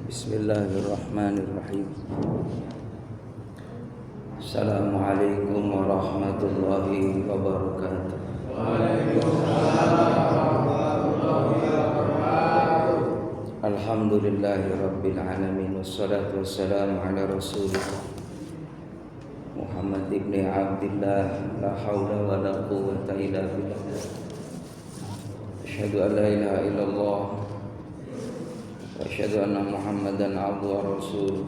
Bismillahirrahmanirrahim. Assalamualaikum warahmatullahi wabarakatuh. Alhamdulillahi rabbil alamin, wassalatu wassalamu ala rasulillah Muhammad ibn Abdillah, la hawla wa la quwwata illa billah. Asyhadu an la ilaha illallah wa asyhadu anna Muhammadan abduhu wa rasuluh.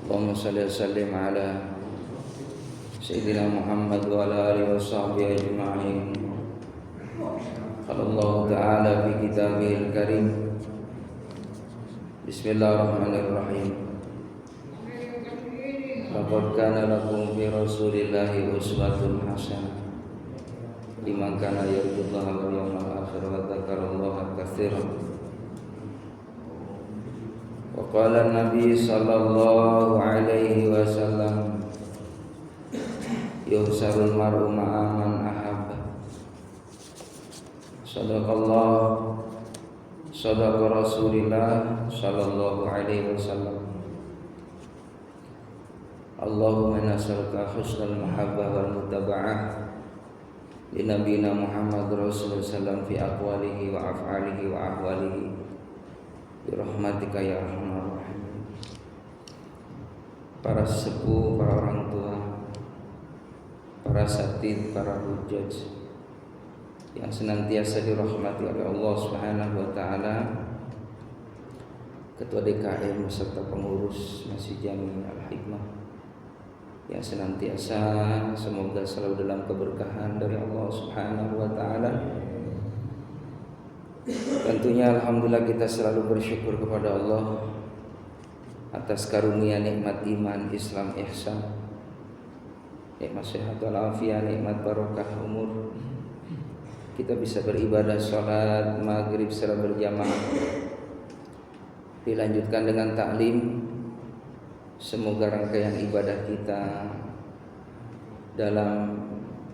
Allahumma shalli wa sallim ala Sayyidina Muhammad wa ala alihi wa sahbihi ajma'in. Qala Allah Ta'ala fi kitabihil karim. Bismillahirrahmanirrahim. Laqad kana lakum fi Rasulillahi uswatun hasanah liman kana yarjullaha wal yawmal akhir wa dzakarallaha katsiran. Wa qala an-nabi sallallahu alaihi wasallam, yuhsarul mar'u ma'a man ahabba. Sadaqallah, sadaqa Rasulillah sallallahu alaihi wasallam. Allahumma nas'aluka husnal mahabbah wal mutaba'ah li nabiyina Muhammad Rasulullah sallallahu fi aqwalihi wa af'alihi wa ahwalihi bi rahmatika ya arhamar rahimin. Para sepuh, para orang tua, para satid, para hujjaj yang senantiasa dirahmati oleh Allah Subhanahu wa taala, Ketua DKM beserta pengurus Masjid Jami Al-Hikmah yang senantiasa semoga selalu dalam keberkahan dari Allah Subhanahu wa taala. Tentunya alhamdulillah kita selalu bersyukur kepada Allah atas karunia nikmat iman, Islam, ihsan, nikmat sehat walafiat, nikmat barokah umur. Kita bisa beribadah salat maghrib secara berjamaah, dilanjutkan dengan taklim. Semoga rangkaian ibadah kita dalam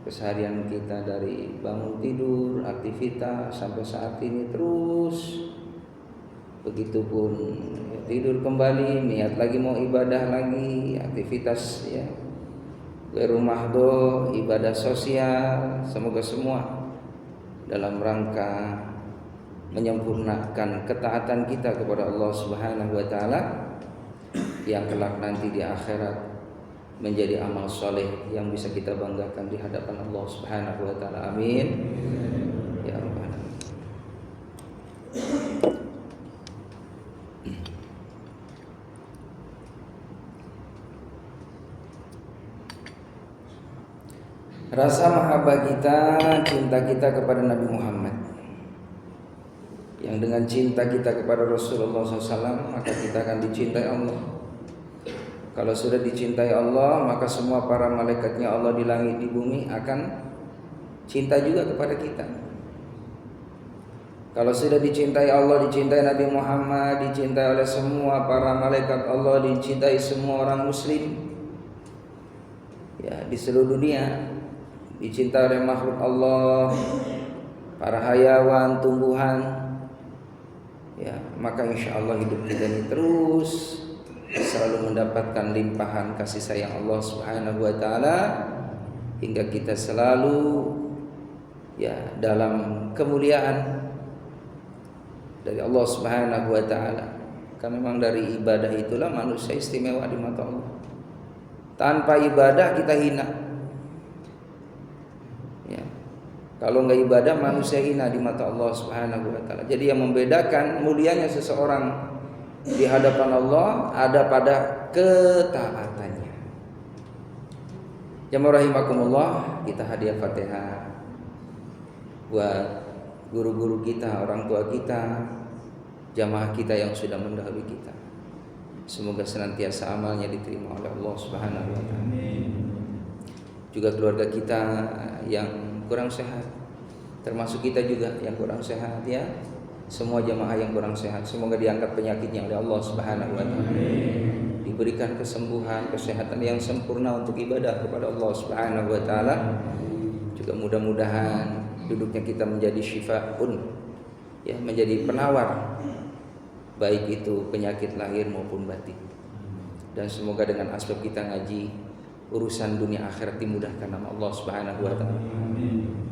keseharian kita dari bangun tidur, aktivitas sampai saat ini terus begitupun, tidur kembali, niat lagi mau ibadah lagi, aktivitas ya ke rumah ibadah sosial, semoga semua dalam rangka menyempurnakan ketaatan kita kepada Allah Subhanahu wa taala yang kelak nanti di akhirat menjadi amal soleh yang bisa kita banggakan di hadapan Allah Subhanahu wa taala. Amin ya rabbal alamin. Rasa mahabbah kita, cinta kita kepada Nabi Muhammad, yang dengan cinta kita kepada Rasulullah SAW maka kita akan dicintai Allah. Kalau sudah dicintai Allah, maka semua para malaikatnya Allah di langit di bumi akan cinta juga kepada kita. Kalau sudah dicintai Allah, dicintai Nabi Muhammad, dicintai oleh semua para malaikat Allah, dicintai semua orang muslim ya di seluruh dunia, dicintai oleh makhluk Allah, para hayawan, tumbuhan ya, maka insya Allah hidup kita ini terus selalu mendapatkan limpahan kasih sayang Allah Subhanahu wa taala, hingga kita selalu ya dalam kemuliaan dari Allah Subhanahu wa taala. Karena memang dari ibadah itulah manusia istimewa di mata Allah. Tanpa ibadah kita hina. Ya. Kalau enggak ibadah manusia hina di mata Allah Subhanahu wa taala. Jadi yang membedakan mulianya seseorang di hadapan Allah ada pada ketaatannya. Jamaah rahimakumullah, kita hadiah Fatihah buat guru-guru kita, orang tua kita, jamaah kita yang sudah mendahului kita. Semoga senantiasa amalnya diterima oleh Allah Subhanahu wa taala. Juga keluarga kita yang kurang sehat, termasuk kita juga yang kurang sehat ya. Semua jamaah yang kurang sehat semoga diangkat penyakitnya oleh Allah Subhanahu wa taala. Diberikan kesembuhan, kesehatan yang sempurna untuk ibadah kepada Allah Subhanahu wa taala. Juga mudah-mudahan duduknya kita menjadi syifaun ya, menjadi penawar baik itu penyakit lahir maupun batin. Dan semoga dengan asbab kita ngaji, urusan dunia akhirat dimudahkan sama Allah Subhanahu wa taala.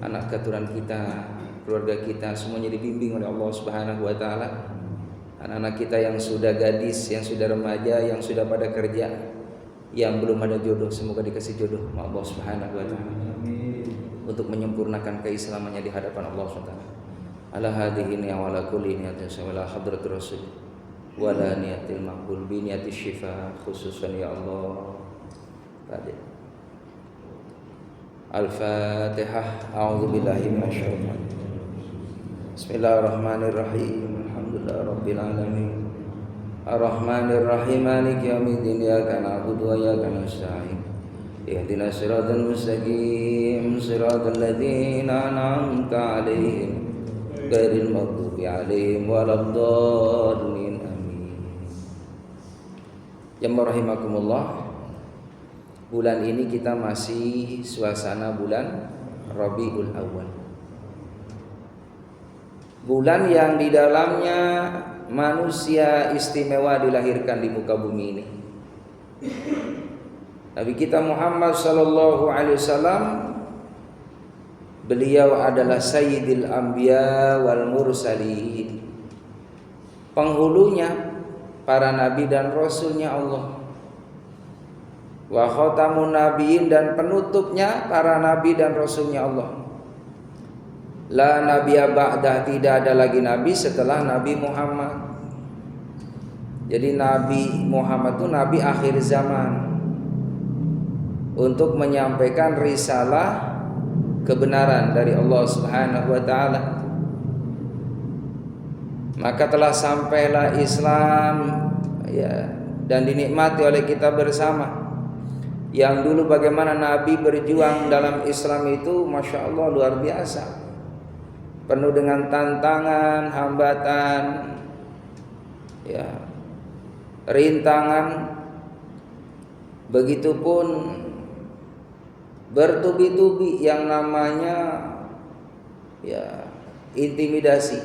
Anak keturunan kita, keluarga kita semuanya dibimbing oleh Allah Subhanahu wa taala. Anak-anak kita yang sudah gadis, yang sudah remaja, yang sudah pada kerja, yang belum ada jodoh, semoga dikasih jodoh sama Allah Subhanahu wa taala. Untuk menyempurnakan keislamannya di hadapan Allah Subhanahu wa taala. Ala hadhihi ni'am wa ala kulli niyatin wala hadratir rasul wala niyatil maqbul bi niyatis syifa khususan ya Allah. Al-Fatihah. A'udzu billahi minasyaitonir rajim. Bismillahirrahmanirrahim. Alhamdulillahi rabbil alamin. Ar-Rahmanir Rahim. Maliki yaumiddin. Iyyaka na'budu wa iyyaka nasta'in. Ihdinas siratal mustaqim. Siratal ladzina an'amta 'alaihim ghairil maghdubi 'alaihim waladdallin. Amin. Jamaah rahimakumullah. Bulan ini kita masih suasana bulan Rabiul Awal. Bulan yang di dalamnya manusia istimewa dilahirkan di muka bumi ini. Nabi kita Muhammad sallallahu alaihi wasallam, beliau adalah Sayyidil Anbiya wal Mursalin, penghulunya para nabi dan rasulnya Allah. Wa khatamun nabiyyin, dan penutupnya para nabi dan rasulnya Allah. La nabiyya ba'dah, tidak ada lagi nabi setelah Nabi Muhammad. Jadi Nabi Muhammad itu nabi akhir zaman untuk menyampaikan risalah kebenaran dari Allah Subhanahu wa taala. Maka telah sampailah Islam ya, dan dinikmati oleh kita bersama. Yang dulu bagaimana Nabi berjuang dalam Islam itu Masya Allah luar biasa, penuh dengan tantangan, hambatan ya, rintangan. Begitupun bertubi-tubi yang namanya ya intimidasi.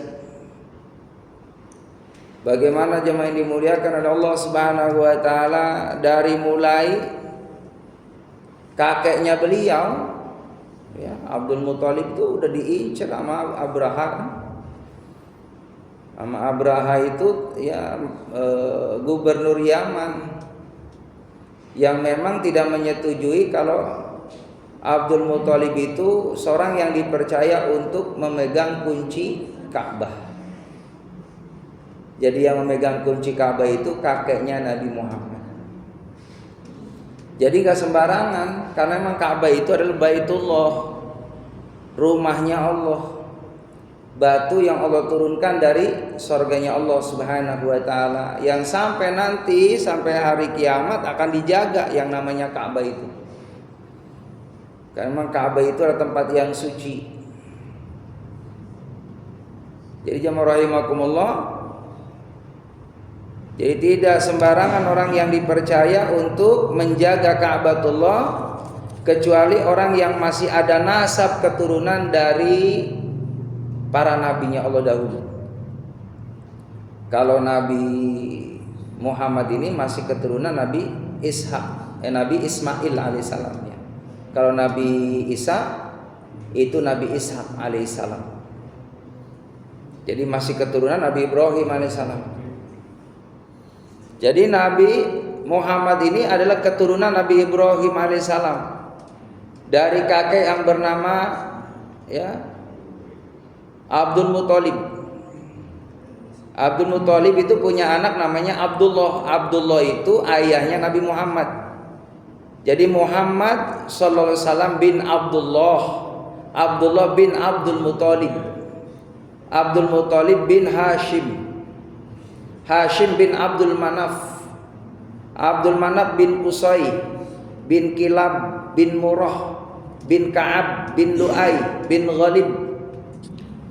Bagaimana jemaah yang dimuliakan oleh Allah Subhanahu wa taala, dari mulai kakeknya beliau ya, Abdul Muthalib itu udah diincar sama Abraha. Sama Abraha itu ya gubernur Yaman, yang memang tidak menyetujui kalau Abdul Muthalib itu seorang yang dipercaya untuk memegang kunci Ka'bah. Jadi yang memegang kunci Ka'bah itu kakeknya Nabi Muhammad. Jadi gak sembarangan, karena memang Ka'bah itu adalah Baitullah, rumahnya Allah, batu yang Allah turunkan dari surganya Allah Subhanahu wa taala, yang sampai nanti sampai hari kiamat akan dijaga yang namanya Ka'bah itu. Karena memang Ka'bah itu adalah tempat yang suci. Jadi jamaah rahimakumullah, jadi tidak sembarangan orang yang dipercaya untuk menjaga Ka'batullah, kecuali orang yang masih ada nasab keturunan dari para nabinya Allah dahulu. Kalau Nabi Muhammad ini masih keturunan Nabi Nabi Ismail alaihissalamnya. Kalau Nabi Isa itu Nabi Ishaq alaihissalam. Jadi masih keturunan Nabi Ibrahim alaihissalam. Jadi Nabi Muhammad ini adalah keturunan Nabi Ibrahim alaihissalam, dari kakek yang bernama ya Abdul Muthalib. Abdul Muthalib itu punya anak namanya Abdullah. Abdullah itu ayahnya Nabi Muhammad. Jadi Muhammad sallallahu alaihi wasallam bin Abdullah, Abdullah bin Abdul Muthalib, Abdul Muthalib bin Hashim, Hashim bin Abdul Manaf, Abdul Manaf bin Qusay bin Kilab bin Murrah bin Ka'ab bin Lu'ay bin Ghalib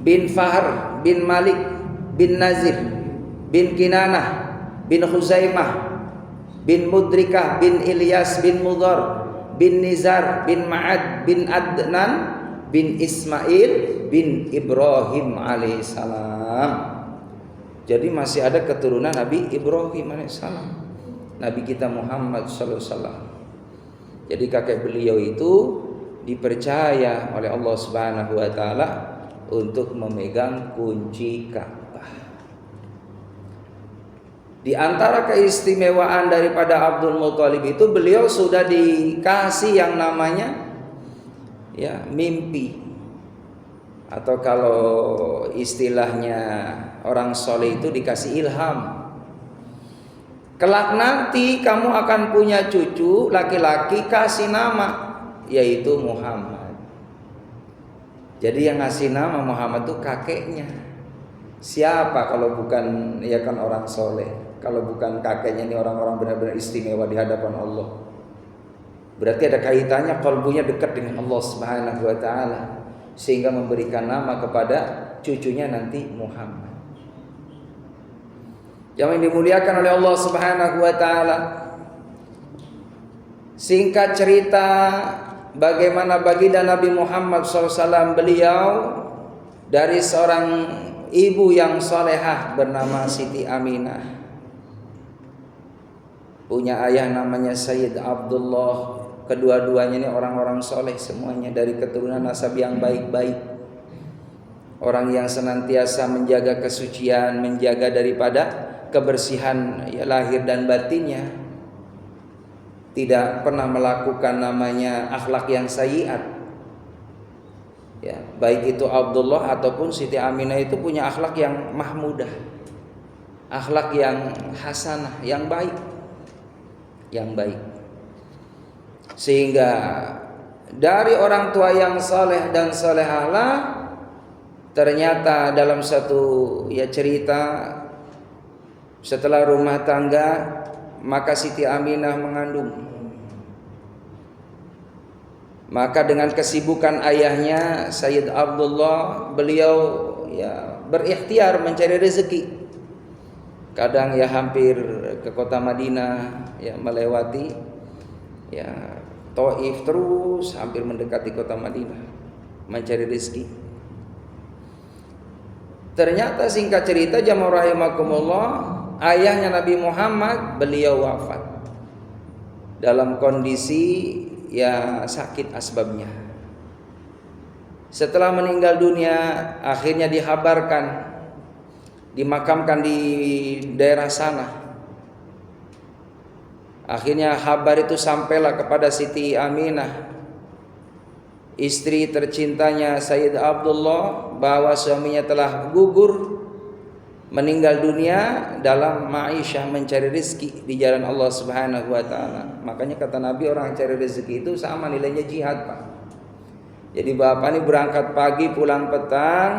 bin Fahr bin Malik bin Nazir bin Kinanah bin Khuzaimah bin Mudrikah bin Ilyas bin Mudhar bin Nizar bin Ma'ad bin Adnan bin Ismail bin Ibrahim alaihissalam. Jadi masih ada keturunan Nabi Ibrahim alaihissalam, Nabi kita Muhammad sallallahu alaihi wasallam. Jadi kakek beliau itu dipercaya oleh Allah Subhanahu wa taala untuk memegang kunci Ka'bah. Di antara keistimewaan daripada Abdul Muthalib itu, beliau sudah dikasih yang namanya mimpi, atau kalau istilahnya orang soleh itu dikasih ilham. Kelak nanti kamu akan punya cucu laki-laki, kasih nama yaitu Muhammad. Jadi yang ngasih nama Muhammad itu kakeknya. Siapa kalau bukan kan orang soleh? Kalau bukan kakeknya, ini orang-orang benar-benar istimewa di hadapan Allah. Berarti ada kaitannya, qalbunya dekat dengan Allah Subhanahu wa taala, sehingga memberikan nama kepada cucunya nanti Muhammad. Yang dimuliakan oleh Allah Subhanahu wa taala. Singkat cerita, bagaimana baginda Nabi Muhammad SAW, beliau dari seorang ibu yang salehah bernama Siti Aminah, punya ayah namanya Sayyid Abdullah. Kedua-duanya ini orang-orang soleh semuanya, dari keturunan nasab yang baik-baik, orang yang senantiasa menjaga kesucian, menjaga daripada kebersihan lahir dan batinnya, tidak pernah melakukan namanya akhlak yang sayyiat. Baik itu Abdullah ataupun Siti Aminah itu punya akhlak yang mahmudah, akhlak yang hasanah, yang baik. Sehingga dari orang tua yang saleh dan salehahlah, ternyata dalam satu cerita, setelah rumah tangga maka Siti Aminah mengandung. Maka dengan kesibukan ayahnya Sayyid Abdullah, beliau berikhtiar mencari rezeki. Kadang hampir ke kota Madinah, melewati Taif, terus hampir mendekati kota Madinah mencari rezeki. Ternyata singkat cerita, jamaah rahimakumullah, ayahnya Nabi Muhammad, beliau wafat dalam kondisi sakit asbabnya. Setelah meninggal dunia, akhirnya dihabarkan, dimakamkan di daerah sana. Akhirnya kabar itu sampailah kepada Siti Aminah, istri tercintanya Sayyid Abdullah, bahwa suaminya telah gugur, meninggal dunia dalam ma'isyah, mencari rezeki di jalan Allah Subhanahu wa taala. Makanya kata Nabi, orang cari rezeki itu sama nilainya jihad, Pak. Jadi bapak ini berangkat pagi, pulang petang,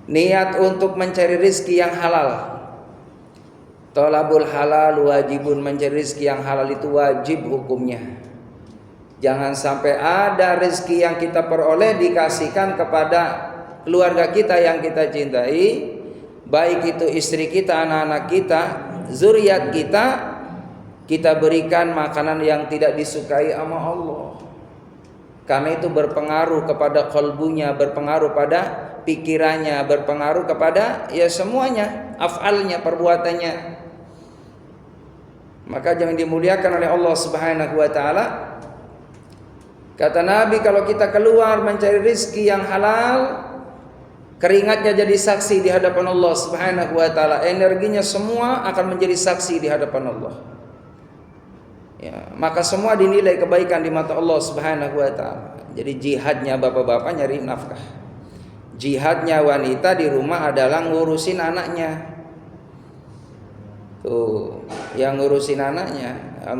niat untuk mencari rezeki yang halal. Thalabul halal wajibun, mencari rezeki yang halal itu wajib hukumnya. Jangan sampai ada rezeki yang kita peroleh dikasihkan kepada keluarga kita yang kita cintai, baik itu istri kita, anak-anak kita, zuriat kita, kita berikan makanan yang tidak disukai sama Allah. Karena itu berpengaruh kepada qalbunya, berpengaruh pada pikirannya, berpengaruh kepada semuanya, af'alnya, perbuatannya. Maka jangan dimuliakan oleh Allah Subhanahu wa taala. Kata Nabi, kalau kita keluar mencari rezeki yang halal, keringatnya jadi saksi di hadapan Allah Subhanahu wa taala, energinya semua akan menjadi saksi di hadapan Allah. Maka semua dinilai kebaikan di mata Allah Subhanahu wa taala. Jadi jihadnya bapak-bapak nyari nafkah. Jihadnya wanita di rumah adalah ngurusin anaknya. Tuh, yang ngurusin anaknya,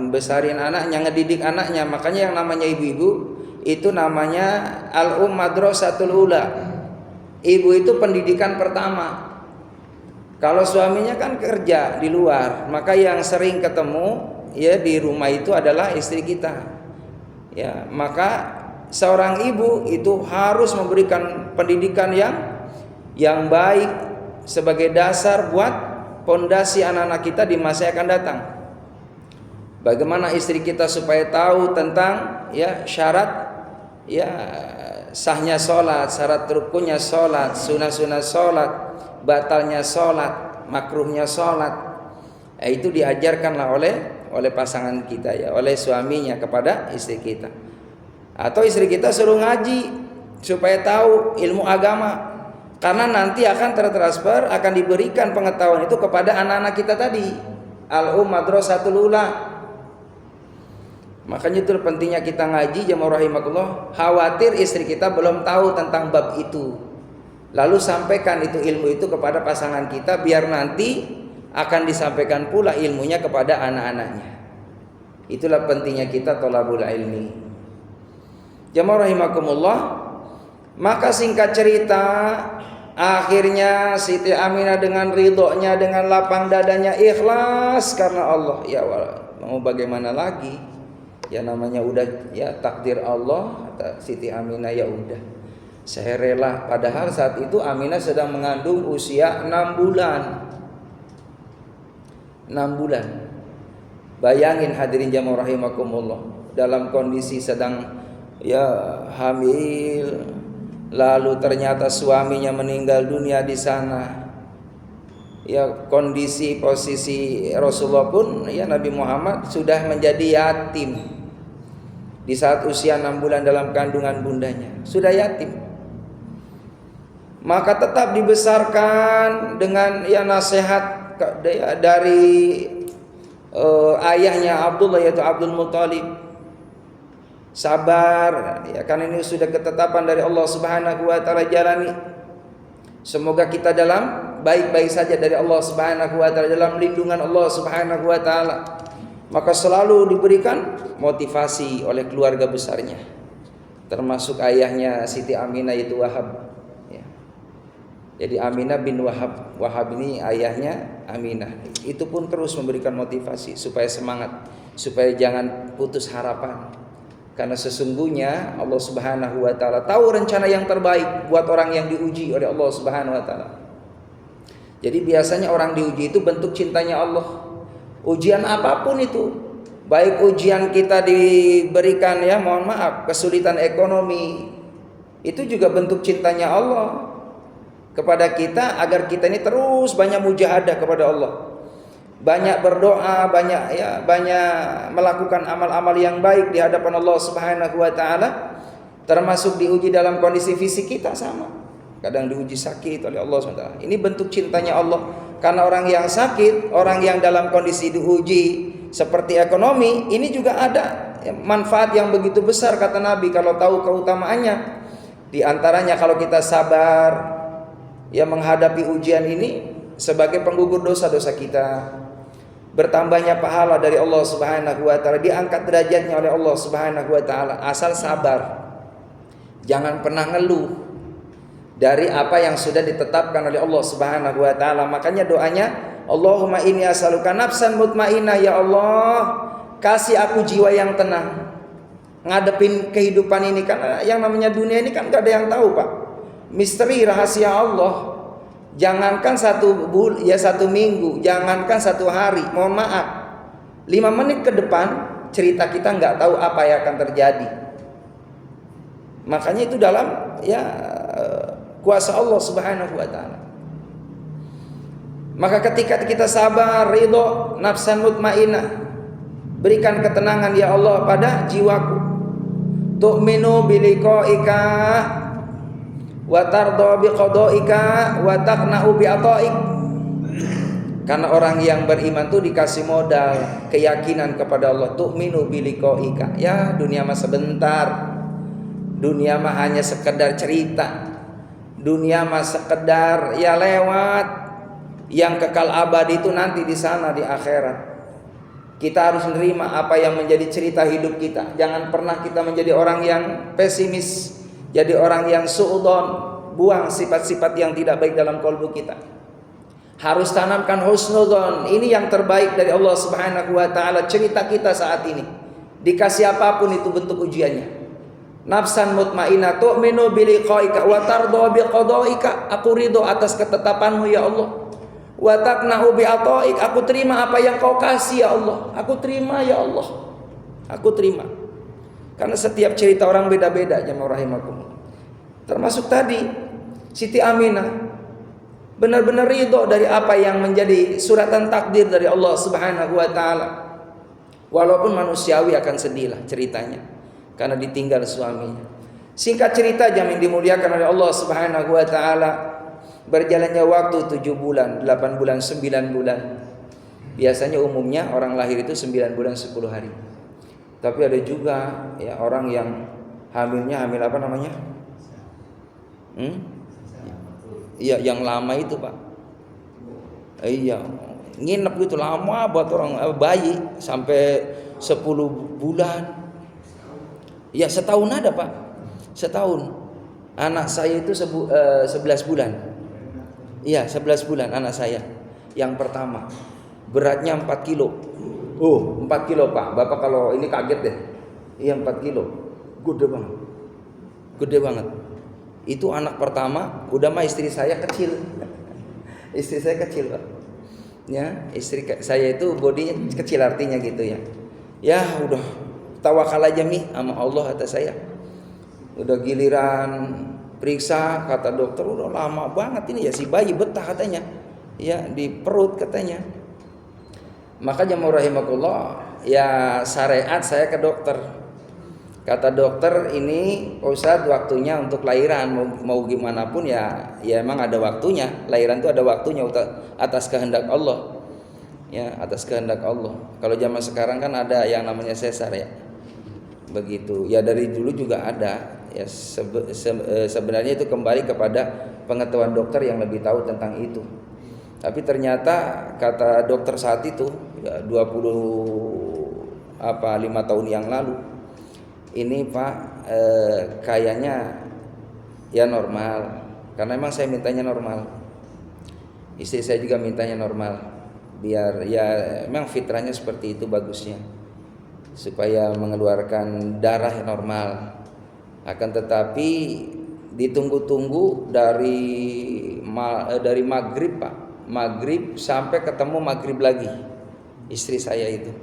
besarin anaknya, ngedidik anaknya. Makanya yang namanya ibu-ibu itu namanya al-madrasatul ula. Ibu itu pendidikan pertama. Kalau suaminya kan kerja di luar, maka yang sering ketemu di rumah itu adalah istri kita. Maka seorang ibu itu harus memberikan pendidikan yang baik sebagai dasar buat pondasi anak-anak kita di masa yang akan datang. Bagaimana istri kita supaya tahu tentang syarat sahnya sholat, syarat rukunnya sholat, sunah-sunah sholat, batalnya sholat. makruhnya sholat. Itu diajarkanlah oleh pasangan kita ya, oleh suaminya kepada istri kita. Atau istri kita suruh ngaji supaya tahu ilmu agama. Karena nanti akan tertransfer, akan diberikan pengetahuan itu kepada anak-anak kita tadi. Madrasatul ula. Makanya itu pentingnya kita ngaji jamaah rahimakumullah. Khawatir istri kita belum tahu tentang bab itu. Lalu sampaikan itu ilmu itu kepada pasangan kita, biar nanti akan disampaikan pula ilmunya kepada anak-anaknya. Itulah pentingnya kita thalabul ilmi. Jamaah rahimakumullah. Maka singkat cerita, akhirnya Siti Aminah dengan ridhonya, dengan lapang dadanya, ikhlas karena Allah. Ya mau bagaimana lagi? Ya namanya udah ya takdir Allah. Kata Siti Aminah, ya udah, saya rela. Padahal saat itu Aminah sedang mengandung usia 6 bulan. 6 bulan. Bayangin hadirin jamaah rahimakumullah, dalam kondisi sedang ya hamil, lalu ternyata suaminya meninggal dunia di sana. Ya kondisi posisi Rasulullah pun ya Nabi Muhammad sudah menjadi yatim. Di saat usia 6 bulan dalam kandungan bundanya sudah yatim. Maka tetap dibesarkan dengan ya nasihat dari ayahnya Abdullah, yaitu Abdul Muthalib. Sabar ya, karena ini sudah ketetapan dari Allah Subhanahu wa taala, jalani. Semoga kita dalam baik-baik saja dari Allah Subhanahu wa taala, dalam lindungan Allah Subhanahu wa taala. Maka selalu diberikan motivasi oleh keluarga besarnya, termasuk ayahnya Siti Aminah itu Wahab ya. Jadi Aminah bin Wahab. Wahab ini ayahnya Aminah. Itu pun terus memberikan motivasi supaya semangat, supaya jangan putus harapan. Karena sesungguhnya Allah Subhanahu wa taala tahu rencana yang terbaik buat orang yang diuji oleh Allah Subhanahu wa taala. Jadi biasanya orang diuji itu bentuk cintanya Allah. Ujian apapun itu, baik ujian kita diberikan ya, mohon maaf, kesulitan ekonomi, itu juga bentuk cintanya Allah kepada kita agar kita ini terus banyak mujahadah kepada Allah. Banyak berdoa, banyak melakukan amal-amal yang baik di hadapan Allah Subhanahu wa taala, termasuk diuji dalam kondisi fisik kita sama. Kadang diuji sakit oleh Allah SWT. Ini bentuk cintanya Allah. Karena orang yang sakit, orang yang dalam kondisi diuji seperti ekonomi, ini juga ada manfaat yang begitu besar kata Nabi kalau tahu keutamaannya. Di antaranya kalau kita sabar ya menghadapi ujian ini sebagai penggugur dosa-dosa kita. Bertambahnya pahala dari Allah Subhanahu wa taala, diangkat derajatnya oleh Allah Subhanahu wa taala asal sabar. Jangan pernah ngeluh dari apa yang sudah ditetapkan oleh Allah Subhanahu wa taala. Makanya doanya, Allahumma inni as'aluka nafsan mutmainnah, ya Allah, kasih aku jiwa yang tenang ngadepin kehidupan ini. Kan yang namanya dunia ini kan gak ada yang tahu, Pak. Misteri rahasia Allah. Jangankan satu minggu, jangankan 1 hari, mohon maaf, 5 menit ke depan cerita kita nggak tahu apa yang akan terjadi. Makanya itu dalam kuasa Allah Subhanahu wa taala. Maka ketika kita sabar, ridho, nafsan mutmainnah, berikan ketenangan ya Allah pada jiwaku. Tu'minu biliqaika wa tardha biqadaika wa taqna'u bi'ata'ik. Karena orang yang beriman tuh dikasih modal keyakinan kepada Allah. Tu'minu biliqaika. Ya, dunia mah sebentar. Dunia mah hanya sekedar cerita. Dunia mah sekedar ya lewat. Yang kekal abadi itu nanti di sana di akhirat. Kita harus menerima apa yang menjadi cerita hidup kita. Jangan pernah kita menjadi orang yang pesimis, jadi orang yang suudzon. Buang sifat-sifat yang tidak baik dalam kalbu kita. Harus tanamkan husnudzon. Ini yang terbaik dari Allah Subhanahu wa taala. Cerita kita saat ini, dikasih apapun itu bentuk ujiannya. Nafsan mutmainnah tu'minu biliqaika wa tardha biqadaika. Aku ridho atas ketetapanmu ya Allah. Wa taqna'u bi'ata'ik. Aku terima apa yang kau kasih ya Allah. Aku terima ya Allah. Aku terima. Karena setiap cerita orang beda-beda, jamaah rahimakumullah. Termasuk tadi Siti Aminah. benar-benar ridho dari apa yang menjadi suratan takdir dari Allah Subhanahu wa taala. Walaupun manusiawi akan sedih lah ceritanya karena ditinggal suaminya. Singkat cerita, jamaah dimuliakan oleh Allah Subhanahu wa taala, berjalannya waktu 7 bulan, 8 bulan, 9 bulan. Biasanya umumnya orang lahir itu 9 bulan 10 hari. Tapi ada juga ya orang yang hamilnya hamil apa namanya? Iya, yang lama itu, Pak. Iya, nginep gitu lama buat orang bayi sampai 10 bulan. Ya, setahun ada, Pak. Setahun. Anak saya itu 11 bulan. Iya, 11 bulan anak saya. Yang pertama. Beratnya 4 kilo. Oh, 4 kilo, Pak. Bapak kalau ini kaget deh. Iya, 4 kilo. Gede banget. Gede banget. Itu anak pertama, udah mah istri saya kecil. Istri saya kecil, Pak. Ya, istri saya itu bodinya kecil artinya gitu ya. Ya, udah tawakal aja Mi sama Allah kata saya. Udah giliran periksa kata dokter udah lama banget ini ya si bayi betah katanya. Ya, di perut katanya. Maka jamaah rahimakumullah, ya syariat saya ke dokter. Kata dokter ini Ustadz waktunya untuk lahiran mau gimana pun ya emang ada waktunya. Lahiran itu ada waktunya atas kehendak Allah. Ya, atas kehendak Allah. Kalau zaman sekarang kan ada yang namanya sesar ya. Begitu. Ya dari dulu juga ada. Ya sebenarnya itu kembali kepada pengetahuan dokter yang lebih tahu tentang itu. Tapi ternyata kata dokter saat itu ya 5 tahun yang lalu ini Pak kayaknya ya normal, karena emang saya mintanya normal, istri saya juga mintanya normal, biar ya memang fitrahnya seperti itu bagusnya, supaya mengeluarkan darah normal. Akan tetapi ditunggu-tunggu dari maghrib Pak, maghrib sampai ketemu maghrib lagi istri saya itu.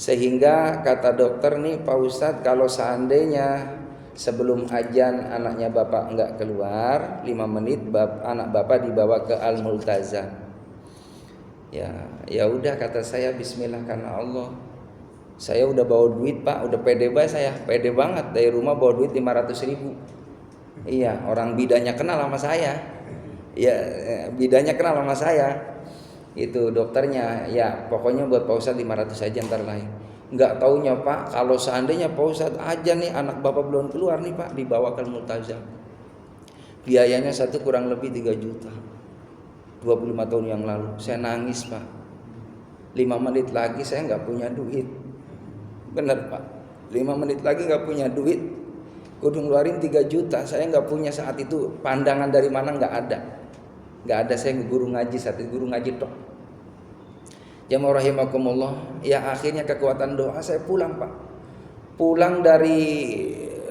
Sehingga kata dokter nih Pak Ustadz, kalau seandainya sebelum ajan anaknya bapak enggak keluar 5 menit, anak bapak dibawa ke Al-Multazam. Ya udah kata saya, bismillah karena Allah. Saya udah bawa duit Pak, udah pede banget dari rumah bawa duit 500.000. Iya, orang bidannya kenal sama saya. Ya, bidannya kenal sama saya. Itu dokternya, ya pokoknya buat Pak Ustadz 500 aja ntar lahir. Enggak taunya Pak, kalau seandainya Pak Ustadz aja nih anak bapak belum keluar nih Pak, dibawa ke Multazam, biayanya satu kurang lebih 3 juta. 25 tahun yang lalu saya nangis Pak. 5 menit lagi saya nggak punya duit. Bener Pak, 5 menit lagi nggak punya duit, kudu ngeluarin 3 juta. Saya nggak punya saat itu, pandangan dari mana nggak ada. Saya guru ngaji saat itu, guru ngaji tok. Jamaah rahimakumullah, ya akhirnya kekuatan doa saya pulang Pak. Pulang dari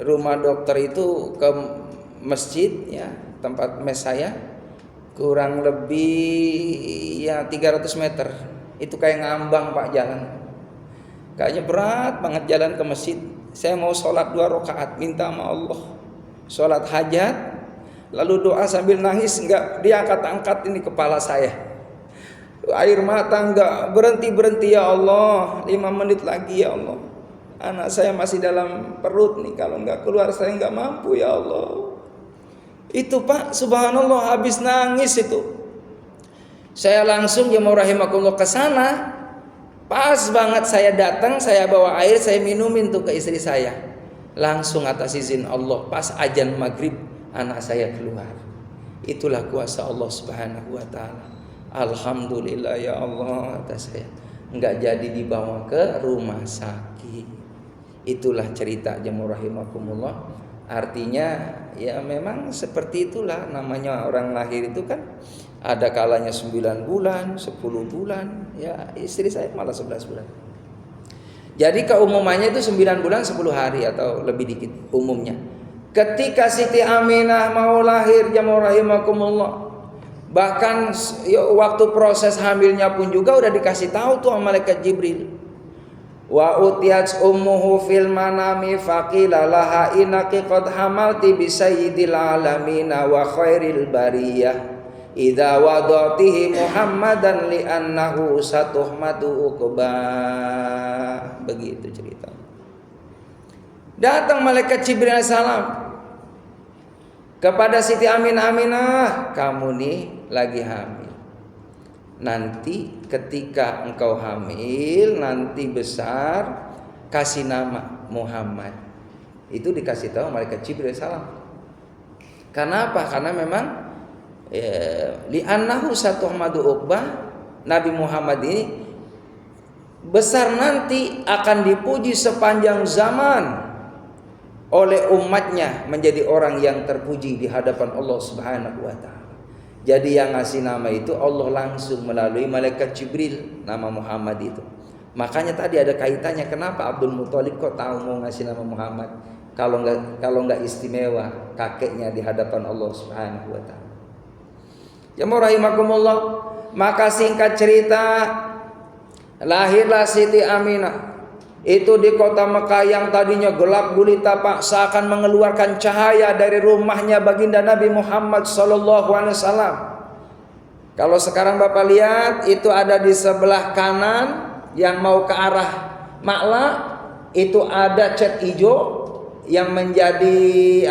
rumah dokter itu ke masjid ya, tempat mes saya, kurang lebih ya 300 meter. Itu kayak ngambang Pak jalan. Kayaknya berat banget jalan ke masjid. Saya mau sholat 2 rakaat, minta sama Allah. Sholat hajat, lalu doa sambil nangis, enggak diangkat-angkat ini kepala saya. Air mata enggak berhenti ya Allah. 5 menit lagi ya Allah. Anak saya masih dalam perut nih, kalau enggak keluar saya enggak mampu ya Allah. Itu Pak, subhanallah, habis nangis itu. Saya langsung jamaah rahimakumullah ke sana. Pas banget saya datang, saya bawa air, saya minumin tuh ke istri saya. Langsung atas izin Allah, pas azan maghrib anak saya keluar. Itulah kuasa Allah Subhanahu wa taala. Alhamdulillah ya Allah, kata saya. Enggak jadi dibawa ke rumah sakit. Itulah cerita jamaah rahimakumullah. Artinya ya memang seperti itulah namanya orang lahir itu kan. Ada kalanya 9 bulan, 10 bulan, ya istri saya malah 11 bulan. Jadi keumumannya itu 9 bulan 10 hari atau lebih dikit umumnya. Ketika Siti Aminah mau lahir jamaah rahimakumullah, bahkan waktu proses hamilnya pun juga udah dikasih tahu tuh sama malaikat Jibril. Wa utiyat ummuhu fil manami faqila laha innaki qad hamalti bi sayyidil alamin wa khairil bariyah. idza wadatihi Muhammadan li annahu satuhmatu uqbah. Begitu cerita. Datang malaikat Jibril salam kepada Siti Aminah, kamu nih lagi hamil. Nanti ketika engkau hamil, nanti besar, kasih nama Muhammad. Itu dikasih tahu malaikat Jibril salam. Karena apa? Karena memang li'annahu satuhmadu uqbah, Nabi Muhammad ini besar nanti akan dipuji sepanjang zaman oleh umatnya, menjadi orang yang terpuji di hadapan Allah Subhanahu wa taala. Jadi yang ngasih nama itu Allah langsung melalui malaikat Jibril, nama Muhammad itu. Makanya tadi ada kaitannya, kenapa Abdul Muthalib kok tahu mau ngasih nama Muhammad kalau nggak istimewa kakeknya di hadapan Allah Subhanahu wa taala. Jamaah rahimakumullah, maka singkat cerita lahirlah Siti Aminah itu di kota Mekah yang tadinya gelap gulita Pak, seakan mengeluarkan cahaya dari rumahnya baginda Nabi Muhammad sallallahu alaihi wasallam. Kalau sekarang Bapak lihat itu ada di sebelah kanan yang mau ke arah Ma'la, itu ada cat hijau yang menjadi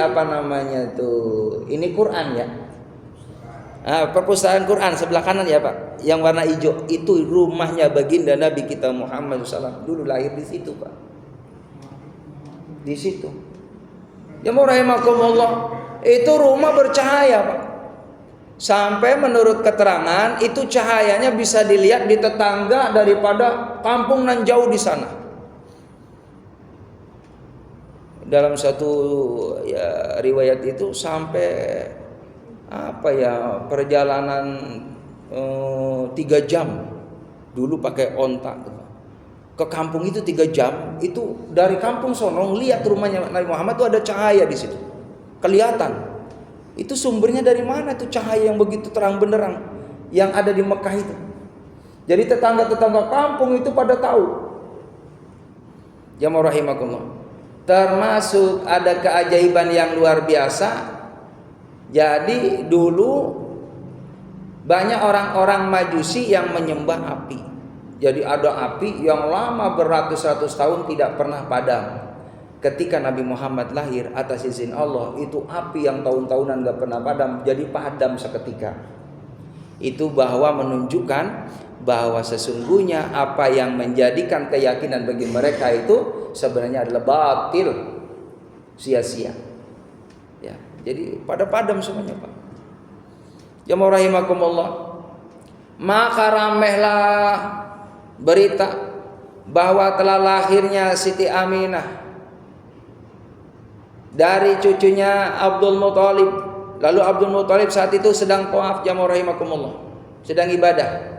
apa namanya tuh? Ini Quran ya. Perpustakaan Quran sebelah kanan ya Pak, yang warna hijau itu rumahnya baginda Nabi kita Muhammad SAW, dulu lahir di situ Pak, di situ. Ya rahimakumullah, itu rumah bercahaya Pak, sampai menurut keterangan itu cahayanya bisa dilihat di tetangga daripada kampung nan jauh di sana. Dalam satu ya riwayat itu sampai perjalanan 3 jam dulu pakai onta ke kampung itu 3 jam. Itu dari kampung sono lihat rumahnya Nabi Muhammad itu ada cahaya di situ kelihatan. Itu sumbernya dari mana tuh cahaya yang begitu terang benderang yang ada di Mekah itu? Jadi tetangga-tetangga kampung itu pada tahu. Jamaah rahimakumullah, termasuk ada keajaiban yang luar biasa. Jadi dulu banyak orang-orang Majusi yang menyembah api. Jadi ada api yang lama beratus-ratus tahun tidak pernah padam. Ketika Nabi Muhammad lahir atas izin Allah, itu api yang tahun-tahunan gak pernah padam jadi padam seketika. Itu bahwa menunjukkan bahwa sesungguhnya apa yang menjadikan keyakinan bagi mereka itu sebenarnya adalah batil, sia-sia. Ya, jadi pada padam semuanya Pak. Jamaah rahimakumullah, maka ramehlah berita bahwa telah lahirnya Siti Aminah dari cucunya Abdul Muthalib. Lalu Abdul Muthalib saat itu sedang tawaf, jamaah rahimakumullah, sedang ibadah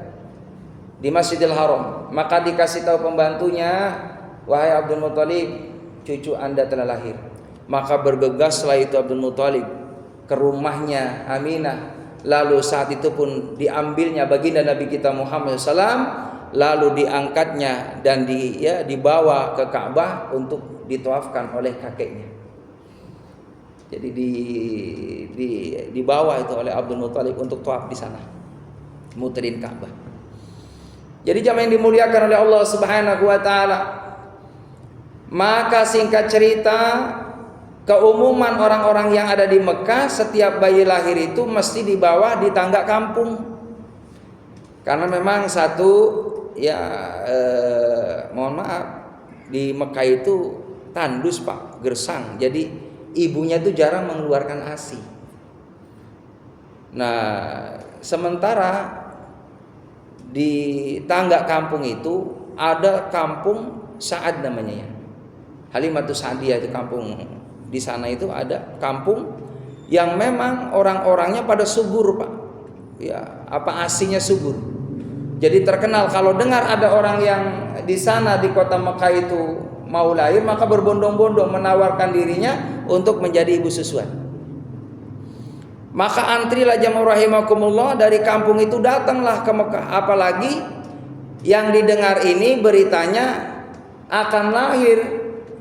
di Masjidil Haram. Maka dikasih tahu pembantunya, wahai Abdul Muthalib, cucu Anda telah lahir. Maka bergegaslah itu Abdul Muthalib ke rumahnya Aminah. Lalu saat itu pun diambilnya baginda Nabi kita Muhammad SAW, lalu diangkatnya dan dibawa ke Ka'bah untuk ditawafkan oleh kakeknya. Jadi dibawa itu oleh Abdul Muthalib untuk tawaf di sana, muterin Ka'bah. Jadi jamaah yang dimuliakan oleh Allah Subhanahu wa taala, maka singkat cerita, keumuman orang-orang yang ada di Mekah, setiap bayi lahir itu mesti dibawa di tangga kampung. Karena memang satu mohon maaf, di Mekah itu tandus Pak, gersang. Jadi ibunya itu jarang mengeluarkan ASI. Nah, sementara di tangga kampung itu ada kampung Sa'ad namanya ya. Halimatus Sa'diyah itu kampung. Di sana itu ada kampung yang memang orang-orangnya pada subur Pak. Ya, asinya subur. Jadi terkenal kalau dengar ada orang yang di sana di kota Mekah itu mau lahir, maka berbondong-bondong menawarkan dirinya untuk menjadi ibu susuan. Maka antrilah jamaah rahimakumullah, dari kampung itu datanglah ke Mekah. Apalagi yang didengar ini beritanya akan lahir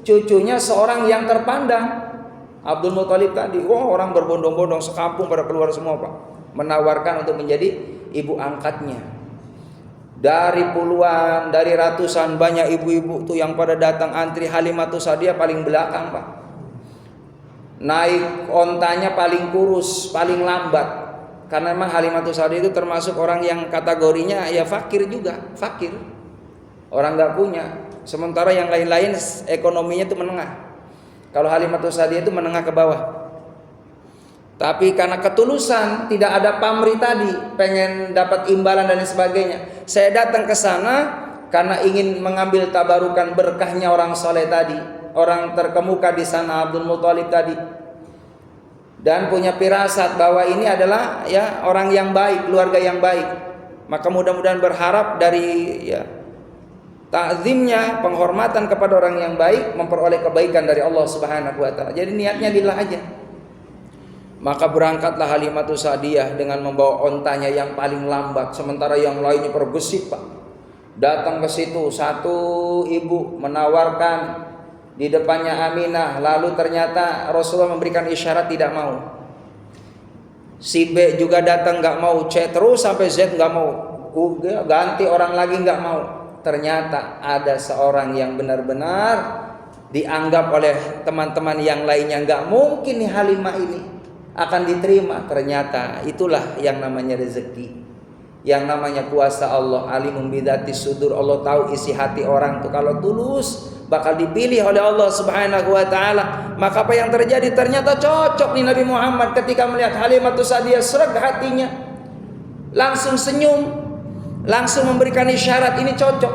cucunya seorang yang terpandang, Abdul Muthalib tadi. Orang berbondong-bondong sekampung pada keluar semua Pak. menawarkan untuk menjadi ibu angkatnya. Dari puluhan, dari ratusan banyak ibu-ibu tuh yang pada datang antri, Halimatus Sa'diyah paling belakang, Pak. Naik ontanya paling kurus, paling lambat. Karena memang Halimatus Sa'diyah itu termasuk orang yang kategorinya ya fakir juga, fakir. Orang nggak punya. Sementara yang lain-lain ekonominya itu menengah. Kalau Halimatus Sa'diyah itu menengah ke bawah. Tapi karena ketulusan, tidak ada pamrih tadi, pengen dapat imbalan dan sebagainya. Saya datang ke sana karena ingin mengambil tabarukan berkahnya orang soleh tadi, orang terkemuka di sana, Abdul Muthalib tadi. Dan punya firasat bahwa ini adalah ya orang yang baik, keluarga yang baik. Maka mudah-mudahan berharap dari ya ta'zimnya, penghormatan kepada orang yang baik, memperoleh kebaikan dari Allah Subhanahu wa taala. Jadi niatnya lillah aja. Maka berangkatlah Halimatus Sa'diyah dengan membawa ontanya yang paling lambat, sementara yang lainnya bergesit, Pak. Datang ke situ satu ibu menawarkan di depannya Aminah, lalu ternyata Rasulullah memberikan isyarat tidak mau. Si B juga datang nggak mau, C terus sampai Z nggak mau, ganti orang lagi nggak mau. Ternyata ada seorang yang benar-benar dianggap oleh teman-teman yang lainnya nggak mungkin nih Halimah ini akan diterima. Ternyata itulah yang namanya rezeki, yang namanya kuasa Allah. Alimum bidatis sudur, Allah tahu isi hati orang tuh kalau tulus bakal dipilih oleh Allah Subhanahu wa taala. Maka apa yang terjadi? Ternyata cocok nih Nabi Muhammad ketika melihat Halimatus Sa'diyah, sreg hatinya. Langsung senyum, langsung memberikan isyarat ini cocok.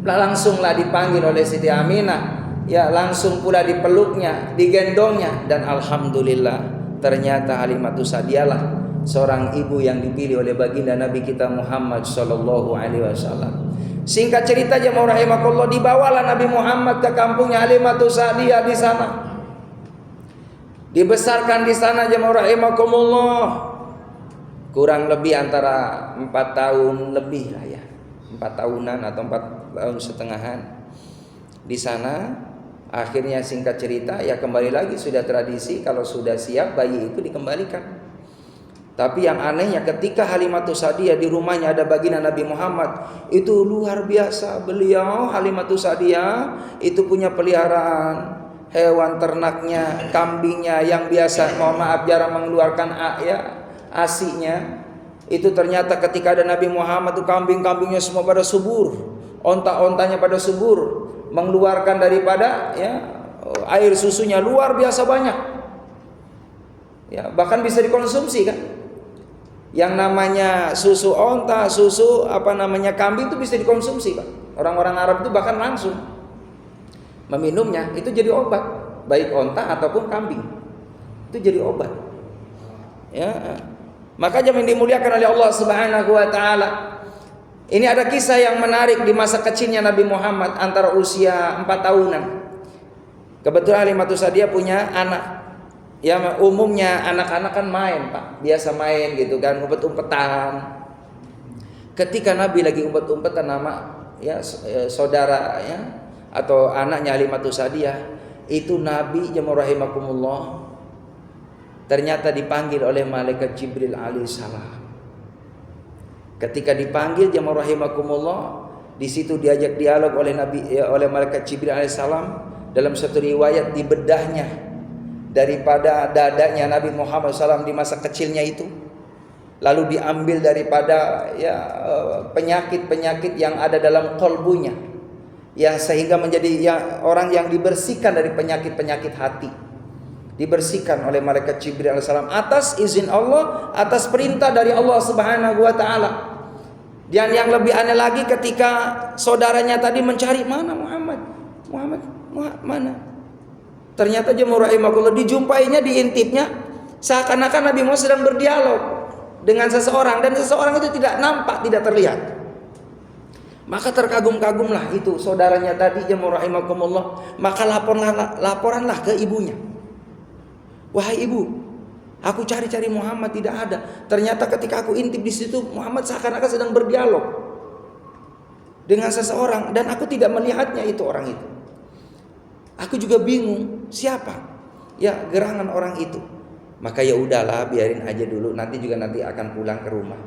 Langsunglah dipanggil oleh Siti Aminah. Ya, langsung pula dipeluknya, digendongnya, dan alhamdulillah ternyata Halimatus Sa'diyah lah seorang ibu yang dipilih oleh baginda Nabi kita Muhammad sallallahu alaihi wasallam. Singkat cerita jemaah rahimakumullah, dibawalah Nabi Muhammad ke kampungnya Halimatus Sa'diyah di sana. Dibesarkan di sana jemaah rahimakumullah. Kurang lebih antara 4 tahun lebih lah ya. 4 tahunan atau 4 tahun setengahan. Di sana akhirnya singkat cerita ya kembali lagi sudah tradisi kalau sudah siap bayi itu dikembalikan. Tapi yang anehnya ketika Halimatus Sa'diyah di rumahnya ada baginda Nabi Muhammad, itu luar biasa. Beliau Halimatus Sa'diyah itu punya peliharaan hewan ternaknya, kambingnya yang biasa mohon maaf jarang mengeluarkan asinya. Itu ternyata ketika ada Nabi Muhammad itu kambing-kambingnya semua pada subur, onta-ontanya pada subur, mengeluarkan daripada ya air susunya luar biasa banyak. Ya, bahkan bisa dikonsumsi kan. Yang namanya susu onta, susu kambing itu bisa dikonsumsi, Pak. Orang-orang Arab itu bahkan langsung meminumnya, itu jadi obat, baik onta ataupun kambing. Itu jadi obat. Ya. Maka yang dimuliakan oleh Allah Subhanahu wa taala. Ini ada kisah yang menarik di masa kecilnya Nabi Muhammad antara usia 4 tahunan. Kebetulan Halimatus Sa'diyah punya anak. Ya umumnya anak-anak kan main, Pak, biasa main gitu kan, umpet-umpetan. Ketika Nabi lagi umpet-umpetan nama ya saudara ya atau anaknya Halimatus Sa'diyah, itu Nabi jemaah rahimakumullah ternyata dipanggil oleh malaikat Jibril alaihissalam. Ketika dipanggil jemaah rahimakumullah, di situ diajak dialog oleh Nabi oleh malaikat Jibril alaihissalam. Dalam satu riwayat di bedahnya daripada dadanya Nabi Muhammad SAW di masa kecilnya itu, lalu diambil daripada ya penyakit-penyakit yang ada dalam kolbunya, yang sehingga menjadi ya, orang yang dibersihkan dari penyakit-penyakit hati, dibersihkan oleh malaikat Jibril alaihissalam atas izin Allah, atas perintah dari Allah Subhanahu wa taala. Dan yang lebih aneh lagi ketika saudaranya tadi mencari mana Muhammad mana? Ternyata jemaah rahimakumullah dijumpainya, diintipnya seakan-akan Nabi Muhammad sedang berdialog dengan seseorang dan seseorang itu tidak nampak, tidak terlihat. Maka terkagum-kagumlah itu saudaranya tadi jemaah rahimakumullah. Maka laporanlah ke ibunya. Wahai ibu, aku cari-cari Muhammad tidak ada. Ternyata ketika aku intip di situ Muhammad seakan-akan sedang berdialog dengan seseorang dan aku tidak melihatnya itu orang itu. Aku juga bingung siapa ya gerangan orang itu. Maka ya udahlah, biarin aja dulu, nanti akan pulang ke rumah.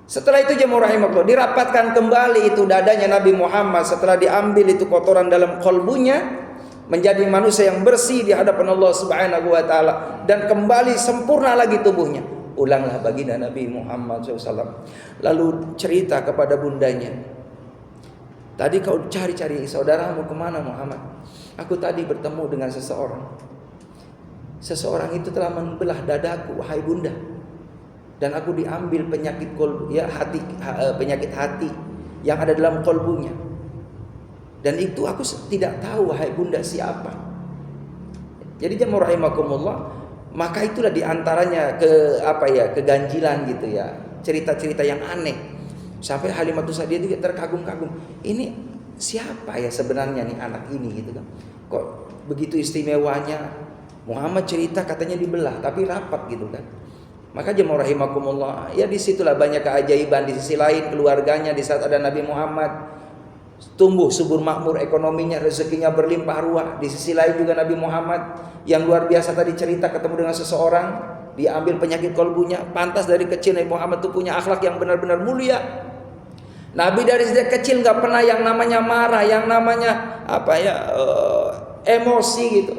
Setelah itu jemaah rahimakumullah, dirapatkan kembali itu dadanya Nabi Muhammad setelah diambil itu kotoran dalam qalbunya, menjadi manusia yang bersih di hadapan Allah Subhanahu wa taala, dan kembali sempurna lagi tubuhnya. Ulanglah baginda Nabi Muhammad SAW. Lalu cerita kepada bundanya, tadi kau cari-cari saudaramu kemana Muhammad? Aku tadi bertemu dengan seseorang. Seseorang itu telah membelah dadaku, wahai bunda. Dan aku diambil penyakit penyakit hati yang ada dalam kolbunya. Dan itu aku tidak tahu, wahai bunda, siapa. Jadi jemaah rahimakumullah, maka itulah diantaranya keganjilan gitu ya, cerita-cerita yang aneh. Sampai Halimatus Sa'diyah juga terkagum-kagum. Ini siapa ya sebenarnya nih anak ini gitu kan? Kok begitu istimewanya? Muhammad cerita katanya dibelah, tapi rapat gitu kan. Maka jemaah rahimakumullah, ya disitulah banyak keajaiban. Di sisi lain keluarganya di saat ada Nabi Muhammad tumbuh subur makmur ekonominya, rezekinya berlimpah ruah. Di sisi lain juga Nabi Muhammad yang luar biasa tadi cerita ketemu dengan seseorang, diambil penyakit kolbunya. Pantas dari kecil Nabi Muhammad itu punya akhlak yang benar-benar mulia. Nabi dari sejak kecil nggak pernah yang namanya marah, yang namanya emosi gitu,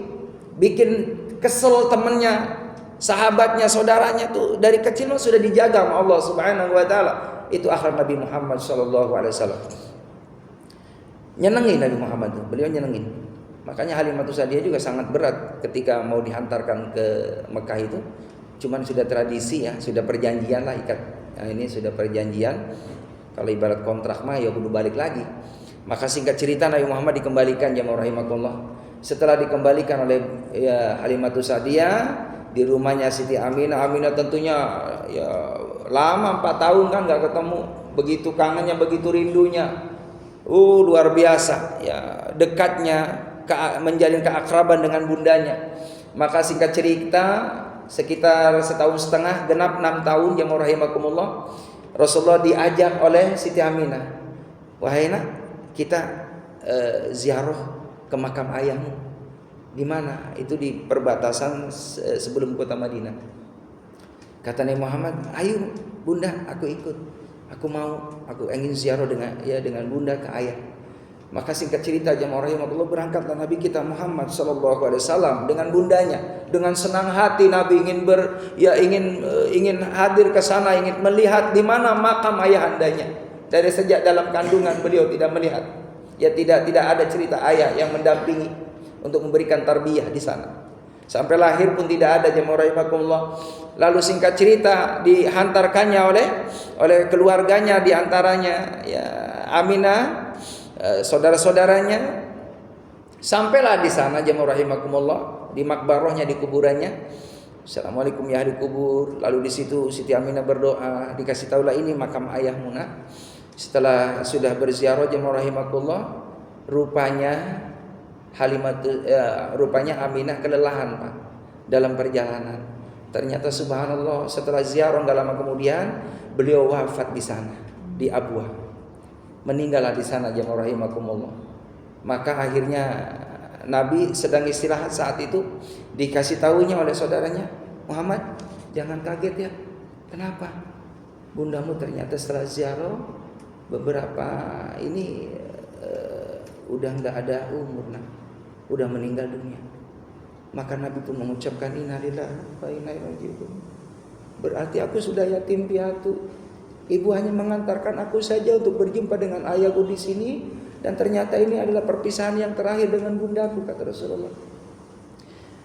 bikin kesel temennya, sahabatnya, saudaranya tuh dari kecil sudah dijaga sama Allah Subhanahu wa taala. Itu akhlak Nabi Muhammad sallallahu alaihi wasallam. Nyenengin Nabi Muhammad tuh, beliau nyenengin. Makanya Halimatus Sa'diyah juga sangat berat ketika mau dihantarkan ke Mekah itu. Cuman sudah tradisi ya, sudah perjanjian lah ikat. Nah, ini sudah perjanjian. Kalau ibarat kontrak mah ya kudu balik lagi. Maka singkat cerita Nabi Muhammad dikembalikan jemaah rahimakumullah. Setelah dikembalikan oleh Halimatus Sa'diyah di rumahnya Siti Aminah. Aminah tentunya ya lama 4 tahun kan nggak ketemu. Begitu kangennya, begitu rindunya. Luar biasa ya, dekatnya menjalin keakraban dengan bundanya. Maka singkat cerita sekitar 1,5 tahun, genap 6 tahun jemaah rahimakumullah, Rasulullah diajak oleh Siti Aminah, wahai nak, kita ziarah ke makam ayahmu. Di mana? Itu di perbatasan sebelum kota Madinah. Kata Nabi Muhammad, ayo bunda, aku ikut. Aku ingin ziarah dengan bunda ke ayah. Maka singkat cerita jemaah rahimakumullah, berangkatlah Nabi kita Muhammad sallallahu alaihi wasallam dengan bundanya. Dengan senang hati Nabi ingin hadir ke sana, ingin melihat di mana makam ayahandanya. Dari sejak dalam kandungan beliau tidak melihat. Ya tidak ada cerita ayah yang mendampingi untuk memberikan tarbiyah di sana. Sampai lahir pun tidak ada jemaah rahimakumullah. Lalu singkat cerita dihantarkannya oleh keluarganya, diantaranya ya Aminah, saudara-saudaranya. Sampailah di sana jemaah rahimakumullah, di makbarohnya, di kuburannya. Assalamualaikum ya ahli kubur. Lalu di situ Siti Aminah berdoa, dikasih tahulah ini makam ayahmu nak. Setelah sudah berziarah jemaah rahimakumullah, rupanya Aminah kelelahan Pak dalam perjalanan. Ternyata subhanallah setelah ziarah enggak lama kemudian beliau wafat di sana di Abwah. Meninggallah di sana jemaah rahimakumullah. Maka akhirnya Nabi sedang istirahat saat itu dikasih tahunya oleh saudaranya, Muhammad, jangan kaget ya. Kenapa? Bundamu ternyata setelah ziarah beberapa ini udah enggak ada umur, udah meninggal dunia. Maka Nabi pun mengucapkan innalillahi wa inna ilaihi raji'un. Berarti aku sudah yatim piatu. Ibu hanya mengantarkan aku saja untuk berjumpa dengan ayahku di sini, dan ternyata ini adalah perpisahan yang terakhir dengan bundaku, kata Rasulullah.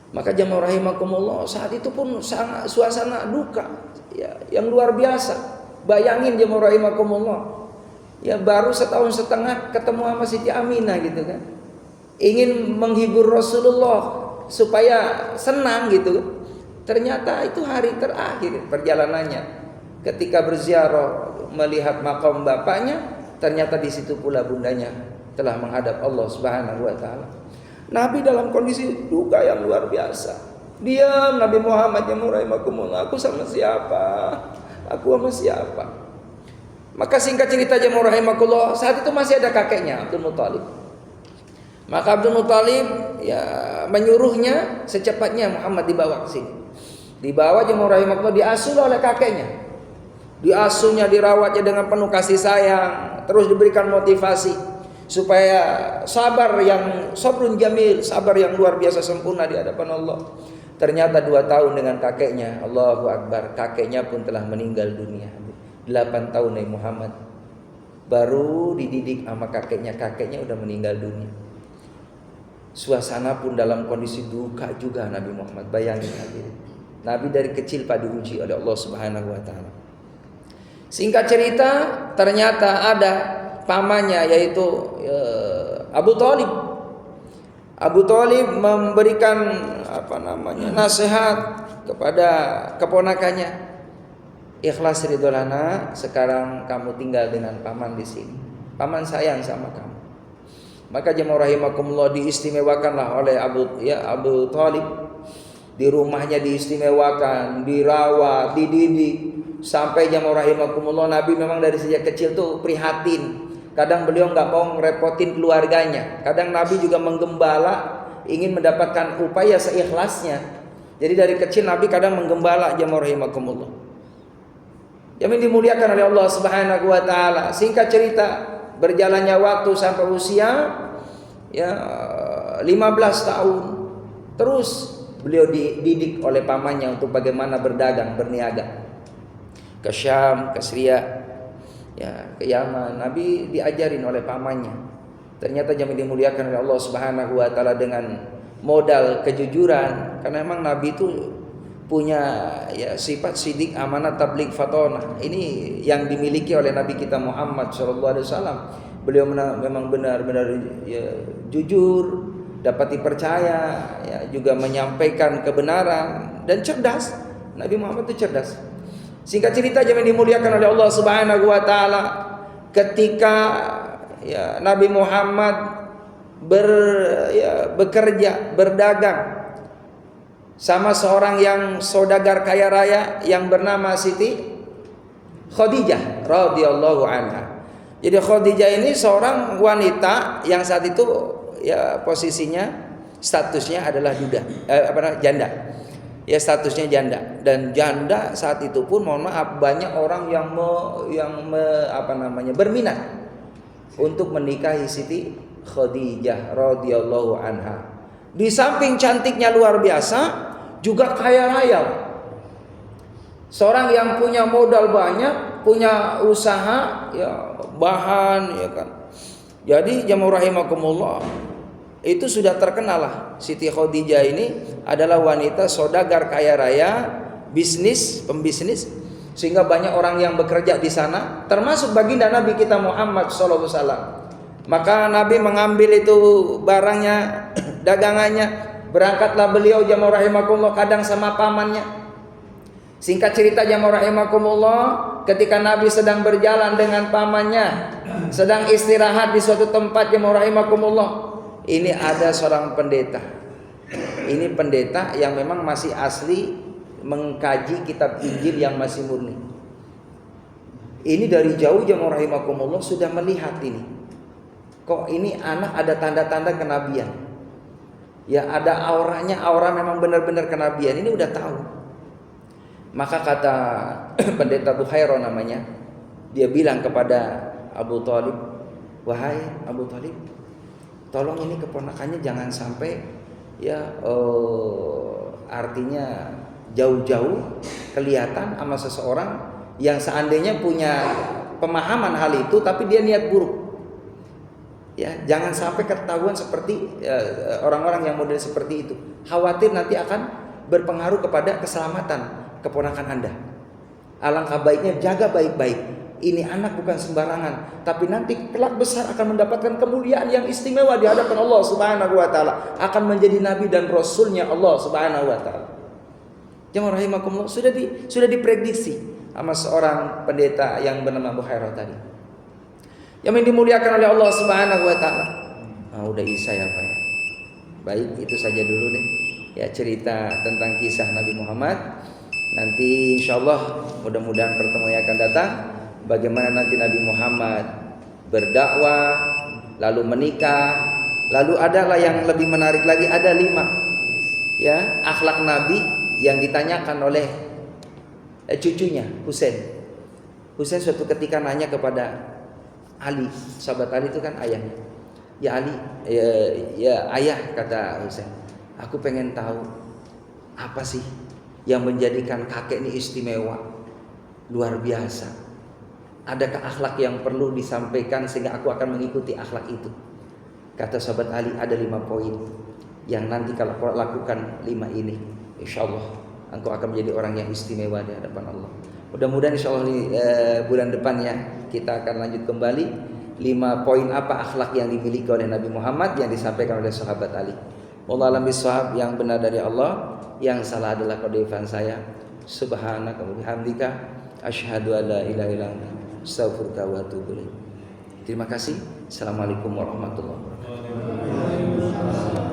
Maka jemaah rahimakumullah, saat itu pun sangat suasana duka ya, yang luar biasa. Bayangin jemaah rahimakumullah, ya baru 1,5 tahun ketemu sama Siti Aminah gitu kan. Ingin menghibur Rasulullah supaya senang gitu. Ternyata itu hari terakhir perjalanannya. Ketika berziarah melihat makam bapaknya, ternyata di situ pula bundanya telah menghadap Allah Subhanahu wa taala. Nabi dalam kondisi duka yang luar biasa. Diam Nabi Muhammad yang rahimakumullah, aku sama siapa? Aku sama siapa? Maka singkat cerita jemaah rahimakumullah, saat itu masih ada kakeknya Abdul Muthalib. Maka Abdul Muthalib ya menyuruhnya secepatnya Muhammad dibawa ke sini. Dibawa jemaah rahimahullah, diasuh oleh kakeknya. Diasuhnya, dirawatnya dengan penuh kasih sayang, terus diberikan motivasi supaya sabrun jamil, sabar yang luar biasa sempurna di hadapan Allah. Ternyata 2 tahun dengan kakeknya, Allahu Akbar, kakeknya pun telah meninggal dunia. 8 tahun Nabi Muhammad baru dididik sama kakeknya udah meninggal dunia. Suasana pun dalam kondisi duka juga Nabi Muhammad. Bayangin Nabi dari kecil pada diuji oleh Allah Subhanahu wa taala. Singkat cerita, ternyata ada pamannya yaitu Abu Thalib. Abu Thalib memberikan nasihat kepada keponakannya. Ikhlas ridho lana, sekarang kamu tinggal dengan paman di sini. Paman sayang sama kamu. Maka jemaah rahimakumullah, diistimewakanlah oleh Abu Thalib. Di rumahnya diistimewakan, dirawat, dididik. Sampai jemaah rahimakumullah, Nabi memang dari sejak kecil tuh prihatin. Kadang beliau nggak mau ngerepotin keluarganya. Kadang Nabi juga menggembala, ingin mendapatkan upaya seikhlasnya. Jadi dari kecil Nabi kadang menggembala jemaah rahimakumullah. Yang dimuliakan oleh Allah Subhanahu wa taala. Singkat cerita, berjalannya waktu sampai usia 15 tahun. Terus beliau dididik oleh pamannya untuk bagaimana berdagang, berniaga. Ke Syam, ke Syria, ke Yaman. Nabi diajarin oleh pamannya. Ternyata yang dimuliakan oleh Allah Subhanahu wa taala dengan modal kejujuran, karena memang Nabi itu punya sifat sidik, amanah, tabligh, fatonah. Ini yang dimiliki oleh Nabi kita Muhammad SAW. Beliau memang benar-benar jujur, dapat dipercaya, juga menyampaikan kebenaran dan cerdas. Nabi Muhammad itu cerdas. Singkat cerita, yang dimuliakan oleh Allah Subhanahu wa taala, ketika Nabi Muhammad bekerja, berdagang sama seorang yang saudagar kaya raya yang bernama Siti Khadijah radhiyallahu anha. Jadi Khadijah ini seorang wanita yang saat itu posisinya, statusnya adalah janda. Statusnya janda, dan janda saat itu pun mohon maaf banyak orang yang berminat untuk menikahi Siti Khadijah radhiyallahu anha. Di samping cantiknya luar biasa, juga kaya raya. Seorang yang punya modal banyak, punya usaha, bahan, kan. Jadi jamaah rahimakumullah, itu sudah terkenal lah. Siti Khadijah ini adalah wanita saudagar kaya raya, pembisnis, sehingga banyak orang yang bekerja di sana, termasuk baginda Nabi kita Muhammad sallallahu alaihi wasallam. Maka Nabi mengambil itu barangnya, dagangannya. Berangkatlah beliau jamaah rahimakumullah kadang sama pamannya. Singkat cerita jamaah rahimakumullah, ketika Nabi sedang berjalan dengan pamannya, sedang istirahat di suatu tempat jamaah rahimakumullah, ini ada seorang pendeta. Ini pendeta yang memang masih asli mengkaji kitab Injil yang masih murni. Ini dari jauh jamaah rahimakumullah sudah melihat ini. Kok ini anak ada tanda-tanda kenabian. Ada auranya, aura memang benar-benar kenabian. Ini udah tahu. Maka kata pendeta Bukhairo namanya, dia bilang kepada Abu Thalib, wahai Abu Thalib, tolong ini keponakannya jangan sampai artinya jauh-jauh kelihatan sama seseorang yang seandainya punya pemahaman hal itu, tapi dia niat buruk. Jangan sampai ketahuan seperti orang-orang yang model seperti itu. Khawatir nanti akan berpengaruh kepada keselamatan keponakan Anda. Alangkah baiknya jaga baik-baik. Ini anak bukan sembarangan, tapi nanti kelak besar akan mendapatkan kemuliaan yang istimewa di hadapan Allah Subhanahu wa taala, akan menjadi nabi dan rasulnya Allah Subhanahu wa taala. Jemaah rahimakumullah, sudah diprediksi sama seorang pendeta yang bernama Bukhairo tadi. Yang dimuliakan oleh Allah Subhanahu wa taala. Udah Isa ya Pak ya. Baik, itu saja dulu deh. Cerita tentang kisah Nabi Muhammad. Nanti insyaallah mudah-mudahan pertemuan yang akan datang, bagaimana nanti Nabi Muhammad berdakwah, lalu menikah, lalu adalah yang lebih menarik lagi, ada 5 akhlak Nabi yang ditanyakan oleh cucunya Husain. Husain suatu ketika nanya kepada Ali, sahabat Ali itu kan ayahnya. Ya Ali, ya ayah, kata Husain, aku pengen tahu apa sih yang menjadikan kakek ini istimewa, luar biasa. Adakah akhlak yang perlu disampaikan sehingga aku akan mengikuti akhlak itu? Kata sahabat Ali, ada 5 poin yang nanti kalau kau lakukan 5 ini, insya Allah engkau akan menjadi orang yang istimewa di hadapan Allah. Mudah-mudahan insya Allah bulan depannya kita akan lanjut kembali 5 poin apa akhlak yang dimiliki oleh Nabi Muhammad yang disampaikan oleh sahabat Ali. Wallahu a'lam bishawab, yang benar dari Allah, yang salah adalah kedaifan saya. Subhanaka wa bihamdika asyhadu an la ilaha illa anta astaghfiruka wa atubu ilaik. Terima kasih. Assalamualaikum warahmatullahi wabarakatuh.